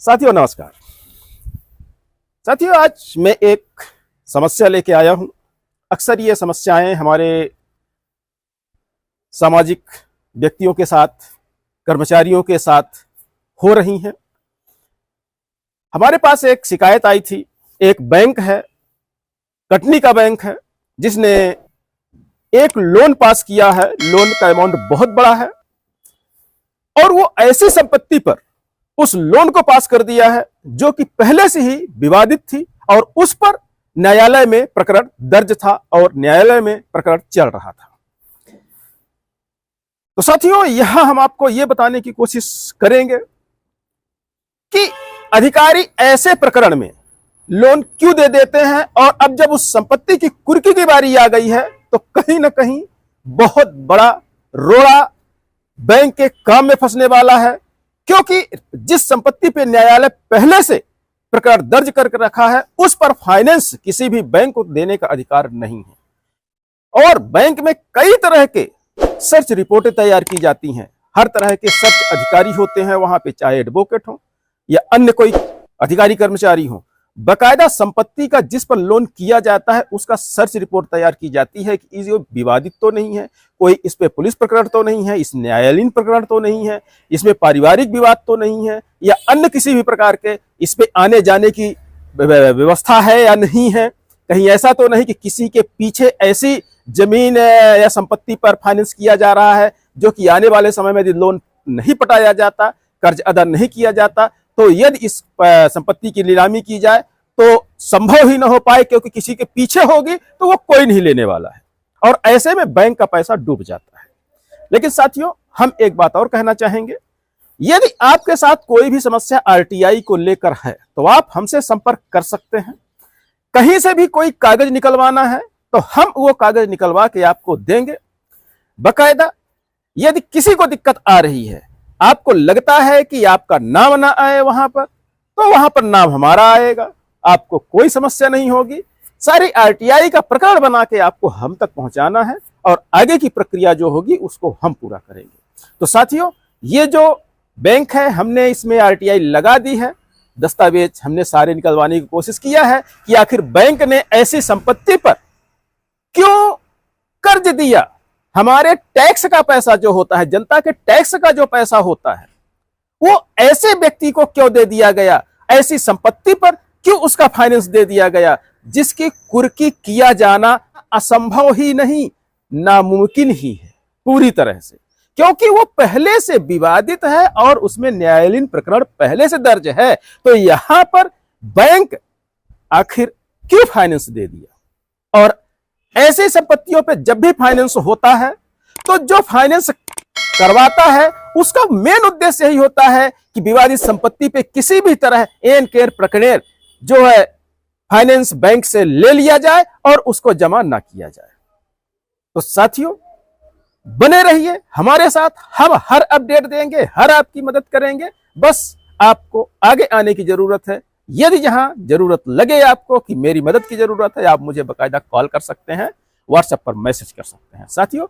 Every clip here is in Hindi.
साथियों नमस्कार। साथियों आज मैं एक समस्या लेके आया हूं। अक्सर ये समस्याएं हमारे सामाजिक व्यक्तियों के साथ, कर्मचारियों के साथ हो रही हैं। हमारे पास एक शिकायत आई थी। एक बैंक है, कटनी का बैंक है, जिसने एक लोन पास किया है। लोन का अमाउंट बहुत बड़ा है और वो ऐसी संपत्ति पर उस लोन को पास कर दिया है जो कि पहले से ही विवादित थी और उस पर न्यायालय में प्रकरण दर्ज था और न्यायालय में प्रकरण चल रहा था। तो साथियों, यहां हम आपको यह बताने की कोशिश करेंगे कि अधिकारी ऐसे प्रकरण में लोन क्यों दे देते हैं और अब जब उस संपत्ति की कुर्की की बारी आ गई है तो कहीं ना कहीं बहुत बड़ा रोड़ा बैंक के काम में फंसने वाला है। क्योंकि जिस संपत्ति पे न्यायालय पहले से प्रकरण दर्ज करके रखा है उस पर फाइनेंस किसी भी बैंक को देने का अधिकार नहीं है। और बैंक में कई तरह के सर्च रिपोर्टें तैयार की जाती हैं। हर तरह के सर्च अधिकारी होते हैं वहां पे, चाहे एडवोकेट हो या अन्य कोई अधिकारी कर्मचारी हो। बकायदा संपत्ति का जिस पर लोन किया जाता है उसका सर्च रिपोर्ट तैयार की जाती है कि ये विवादित तो नहीं है, कोई इस पे पुलिस प्रकरण तो नहीं है, इस न्यायालयीन प्रकरण तो नहीं है, इसमें पारिवारिक विवाद तो नहीं है या अन्य किसी भी प्रकार के इस पे आने जाने की व्यवस्था है या नहीं है। कहीं ऐसा तो नहीं कि किसी के पीछे ऐसी जमीन या संपत्ति पर फाइनेंस किया जा रहा है जो कि आने वाले समय में यदि लोन नहीं पटाया जाता, कर्ज अदा नहीं किया जाता तो यदि इस संपत्ति की नीलामी की जाए तो संभव ही ना हो पाए, क्योंकि किसी के पीछे होगी तो वो कोई नहीं लेने वाला है और ऐसे में बैंक का पैसा डूब जाता है। लेकिन साथियों, हम एक बात और कहना चाहेंगे, यदि आपके साथ कोई भी समस्या आरटीआई को लेकर है तो आप हमसे संपर्क कर सकते हैं। कहीं से भी कोई कागज निकलवाना है तो हम वो कागज निकलवा के आपको देंगे। बकायदा यदि किसी को दिक्कत आ रही है, आपको लगता है कि आपका नाम ना आए वहां पर, तो वहां पर नाम हमारा आएगा, आपको कोई समस्या नहीं होगी। सारी आरटीआई का प्रकरण बना के आपको हम तक पहुंचाना है और आगे की प्रक्रिया जो होगी उसको हम पूरा करेंगे। तो साथियों, ये जो बैंक है हमने इसमें आरटीआई लगा दी है, दस्तावेज हमने सारे निकलवाने की कोशिश किया है कि आखिर बैंक ने ऐसी संपत्ति पर क्यों कर्ज दिया। हमारे टैक्स का पैसा जो होता है, जनता के टैक्स का जो पैसा होता है, वो ऐसे व्यक्ति को क्यों दे दिया गया, ऐसी संपत्ति पर क्यों उसका फाइनेंस दे दिया गया जिसकी कुर्की किया जाना असंभव ही नहीं, नामुमकिन ही है पूरी तरह से, क्योंकि वो पहले से विवादित है और उसमें न्यायालयीन प्रकरण पहले से दर्ज है। तो यहां पर बैंक आखिर क्यों फाइनेंस दे दिया। और ऐसी संपत्तियों पे जब भी फाइनेंस होता है तो जो फाइनेंस करवाता है उसका मेन उद्देश्य यही होता है कि विवादित संपत्ति पे किसी भी तरह एन केर प्रकरण जो है फाइनेंस बैंक से ले लिया जाए और उसको जमा ना किया जाए। तो साथियों, बने रहिए हमारे साथ, हम हर अपडेट देंगे, हर आपकी मदद करेंगे। बस आपको आगे आने की जरूरत है। यदि जहां जरूरत लगे आपको कि मेरी मदद की जरूरत है, आप मुझे बाकायदा कॉल कर सकते हैं, व्हाट्सएप पर मैसेज कर सकते हैं। साथियों,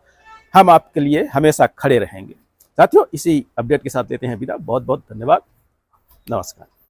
हम आपके लिए हमेशा खड़े रहेंगे। साथियों, इसी अपडेट के साथ लेते हैं विदा। बहुत बहुत धन्यवाद। नमस्कार।